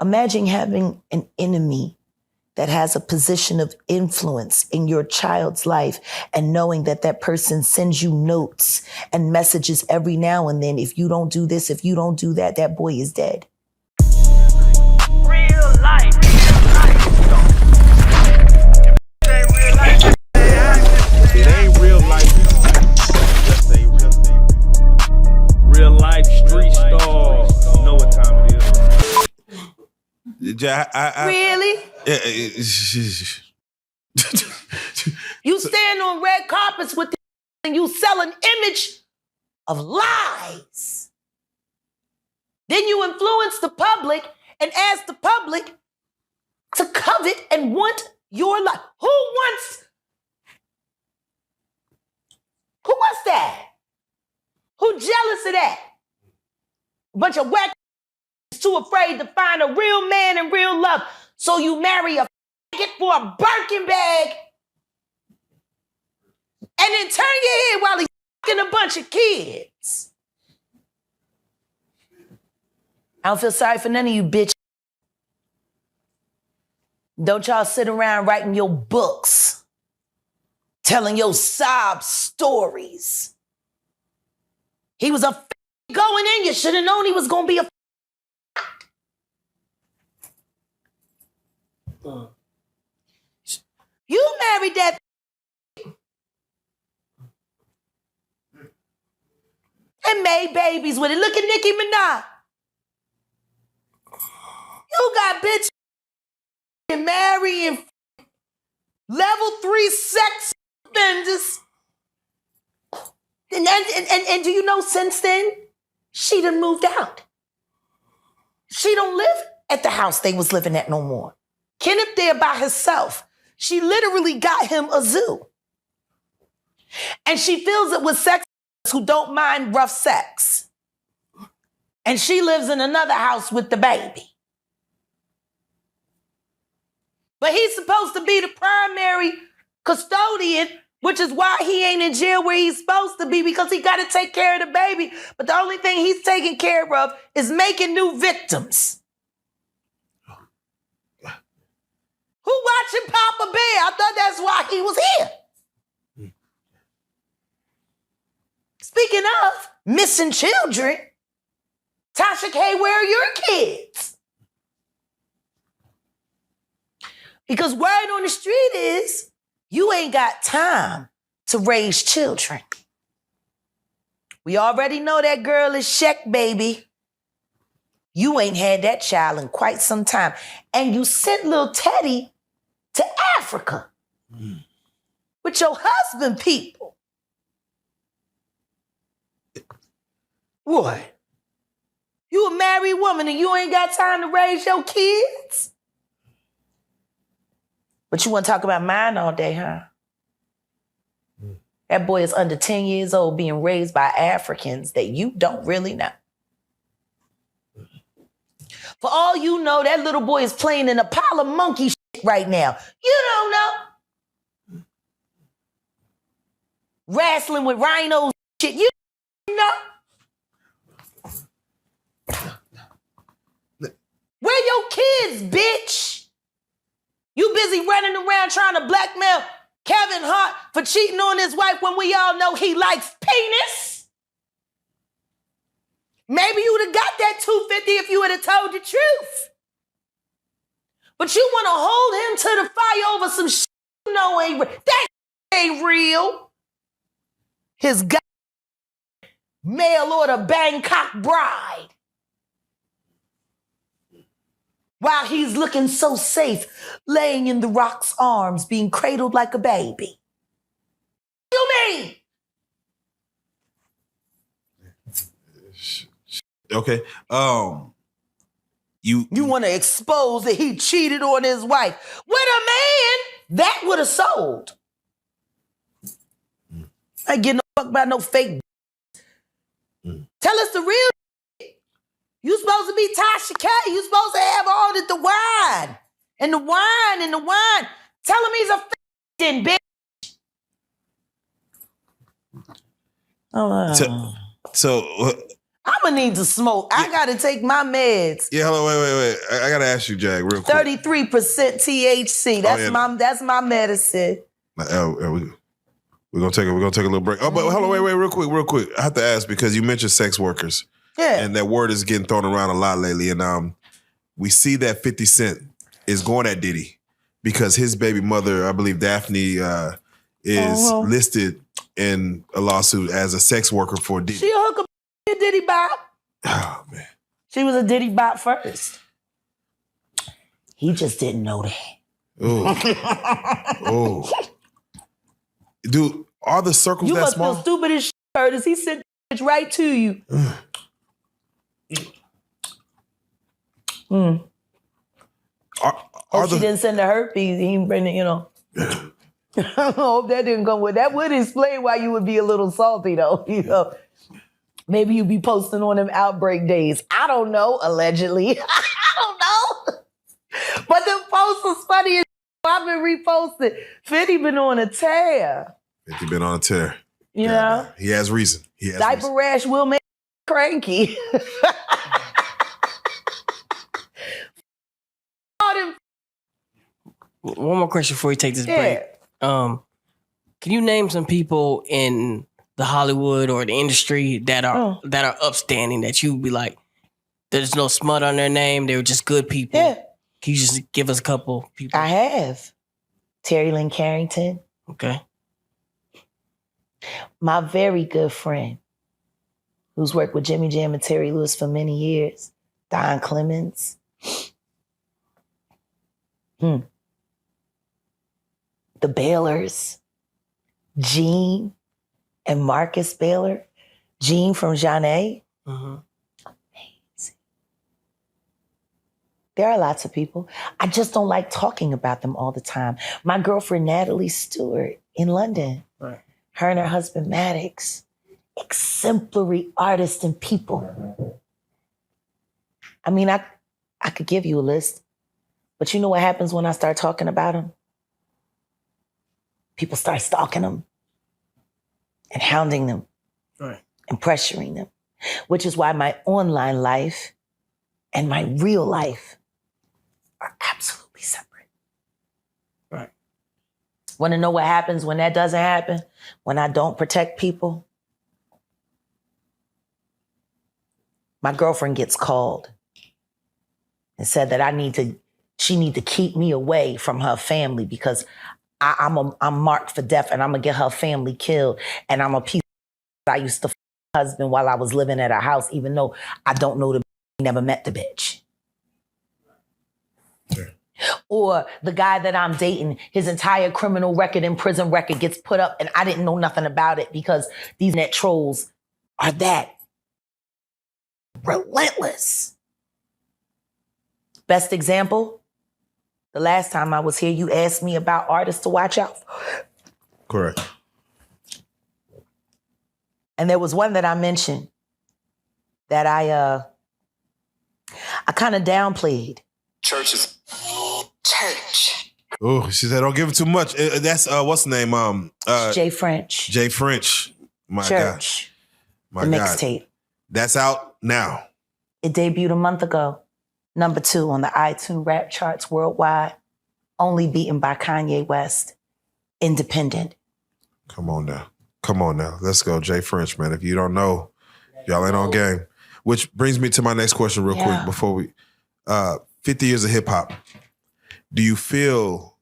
Imagine having an enemy that has a position of influence in your child's life and knowing that that person sends you notes and messages every now and then. If you don't do this, if you don't do that, that boy is dead. Real life. It ain't real life. Just say real life street stars. You know what time it is. Really? You stand on red carpets with and you sell an image of lies. Then you influence the public and ask the public to covet and want your life. Who wants that? Who jealous of that? A bunch of whack too afraid to find a real man and real love. So you marry a faggot for a Birkin bag and then turn your head while he's fucking a bunch of kids. I don't feel sorry for none of you, bitch. Don't y'all sit around writing your books, telling your sob stories. He was a going in. You should have known he was going to be a You married that and made babies with it. Look at Nicki Minaj. You got bitch and marrying level 3 sex offenders. And do you know since then, she done moved out. She don't live at the house they was living at no more. Kenneth there by herself. She literally got him a zoo. And she fills it with sex who don't mind rough sex. And she lives in another house with the baby. But he's supposed to be the primary custodian, which is why he ain't in jail where he's supposed to be, because he got to take care of the baby. But the only thing he's taking care of is making new victims. Who watching Papa Bear? I thought that's why he was here. Speaking of missing children, Tasha K, where are your kids? Because word on the street is you ain't got time to raise children. We already know that girl is Sheck, baby. You ain't had that child in quite some time. And you sent little Teddy to Africa with your husband people. What? You a married woman and you ain't got time to raise your kids? But you want to talk about mine all day, huh? That boy is under 10 years old being raised by Africans that you don't really know. For all you know, that little boy is playing in a pile of monkey shit right now. You don't know. Wrestling with rhinos shit. You don't know. Where your kids, bitch? You busy running around trying to blackmail Kevin Hart for cheating on his wife when we all know he likes penis? Maybe you would have got that 250 if you would have told the truth. But you want to hold him to the fire over some shit you know ain't real. That ain't real. His mail order Bangkok bride. While he's looking so safe, laying in the Rock's arms, being cradled like a baby. What do you mean? Okay. You want to expose that he cheated on his wife with a man that would have sold. I ain't getting no fuck about no fake. Tell us the real. You supposed to be Tasha K. You supposed to have all the wine. And the wine and the wine. Tell him he's a f***ing bitch. Oh, So I'ma need to smoke. I gotta take my meds. Yeah, hold on, wait. I gotta ask you, Jag, real quick. 33% THC. That's my medicine. We're gonna take a little break. Oh, but hold on, wait, real quick. I have to ask because you mentioned sex workers. Yeah. And that word is getting thrown around a lot lately. And we see that 50 Cent is going at Diddy because his baby mother, I believe Daphne, is listed in a lawsuit as a sex worker for Diddy. She a hooker, a Diddy bop. Oh, man. She was a Diddy bop first. He just didn't know that. Oh. Dude, are the circles you that must small? feel stupid as shit, Curtis. He sent the bitch right to you. Hope she didn't send the herpes. He didn't bring it, you know. I hope that didn't come with. That would explain why you would be a little salty, though. You know, maybe you'd be posting on them outbreak days. I don't know. Allegedly, I don't know. But the post was funny as I've been reposting. 50 been on a tear. 50 been on a tear. You know, he has reason. Diaper rash will make cranky. One more question before we take this break. Can you name some people in the Hollywood or the industry that are upstanding that you would be like, there's no smut on their name, they were just good people? Yeah. Can you just give us a couple people? I have. Terry Lynn Carrington. Okay. My very good friend, who's worked with Jimmy Jam and Terry Lewis for many years, Don Clemens. The Baylors, Gene and Marcus Baylor. Gene from Jeanne. Amazing. There are lots of people. I just don't like talking about them all the time. My girlfriend, Natalie Stewart in London. Right. Her and her husband, Maddox. Exemplary artists and people. I mean, I could give you a list, but you know what happens when I start talking about them? People start stalking them and hounding them and pressuring them, which is why my online life and my real life are absolutely separate. Right. Want to know what happens when that doesn't happen? When I don't protect people? My girlfriend gets called and said that she need to keep me away from her family because I'm marked for death and I'm gonna get her family killed. And I'm a piece of I used to husband while I was living at her house, even though I don't know never met the bitch. Sure. Or the guy that I'm dating, his entire criminal record and prison record gets put up and I didn't know nothing about it because these net trolls are that relentless. Best example, the last time I was here, you asked me about artists to watch out for. Correct. And there was one that I mentioned that I kind of downplayed. Church. Oh, she said, don't give it too much. That's, what's the name? Jay French. Jay French. My Church. God. The mixtape. That's out now. It debuted a month ago. Number 2 on the iTunes rap charts worldwide. Only beaten by Kanye West. Independent. Come on now. Let's go. Jay French, man. If you don't know, y'all ain't on game. Which brings me to my next question real quick before we... 50 years of hip hop. Do you feel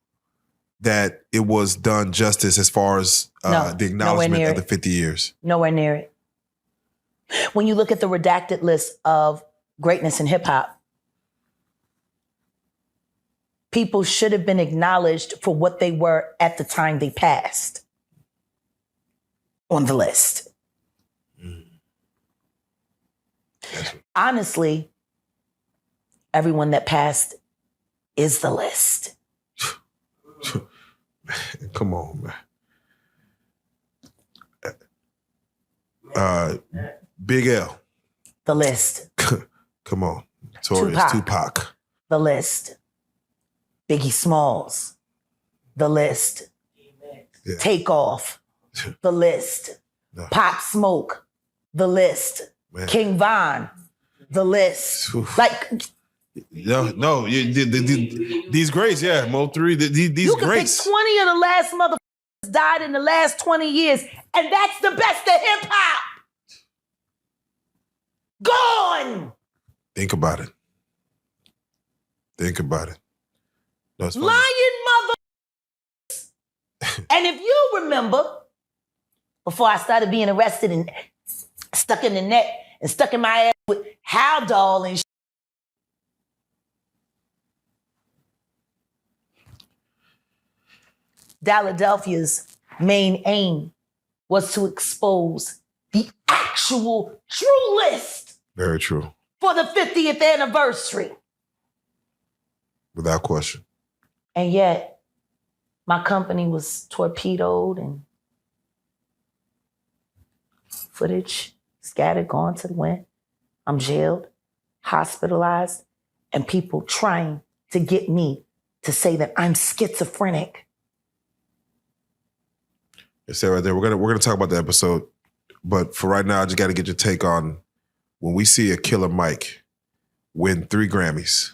that it was done justice as far as the acknowledgement of the 50 years? Nowhere near it. When you look at the redacted list of greatness in hip hop, people should have been acknowledged for what they were at the time they passed on the list. Honestly, everyone that passed is the list. Come on, man. Big L. The list. Come on. Notorious Tupac. The list. Biggie Smalls. The list. Yeah. Takeoff. The list. No. Pop Smoke. The list. Man. King Von, the list. Oof. Like, No, these greats, yeah, Mo 3, these you can greats. pick 20 of the last motherfuckers died in the last 20 years, and that's the best of hip hop. Gone. Think about it. No, it's funny. Lying mother. And if you remember, before I started being arrested and stuck in the net and stuck in my ass with Haldol and shit. Philadelphia's main aim was to expose the actual true list Very true. for the 50th anniversary. Without question. And yet, my company was torpedoed and footage scattered, gone to the wind. I'm jailed, hospitalized, and people trying to get me to say that I'm schizophrenic. Stay right there. We're gonna talk about the episode, but for right now, I just got to get your take on when we see a Killer Mike win 3 Grammys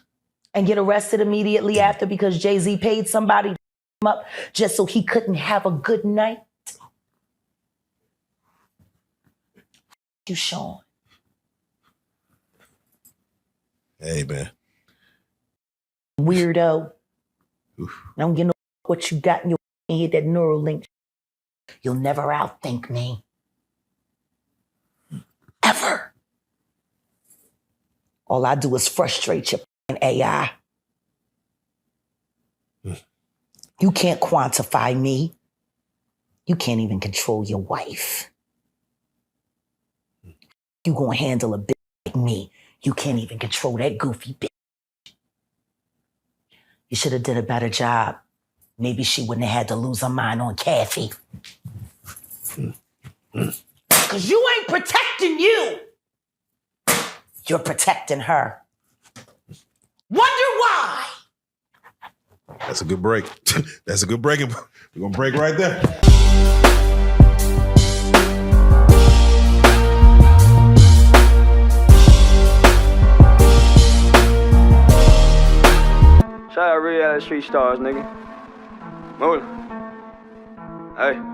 And get arrested immediately after because Jay-Z paid somebody to him up just so he couldn't have a good night. You, Sean. Hey, man. Weirdo. Oof. I don't get no what you got in your head, that neural link. You'll never outthink me. Ever. All I do is frustrate your AI. You can't quantify me. You can't even control your wife. You gonna handle a bitch like me. You can't even control that goofy bitch. You should have did a better job. Maybe she wouldn't have had to lose her mind on Kathy. Because you ain't protecting you. You're protecting her. Wonder why. That's a good break. That's a good break. We're going to break right there. Shout out Reallyfe Street Stars, nigga. Move. Hey.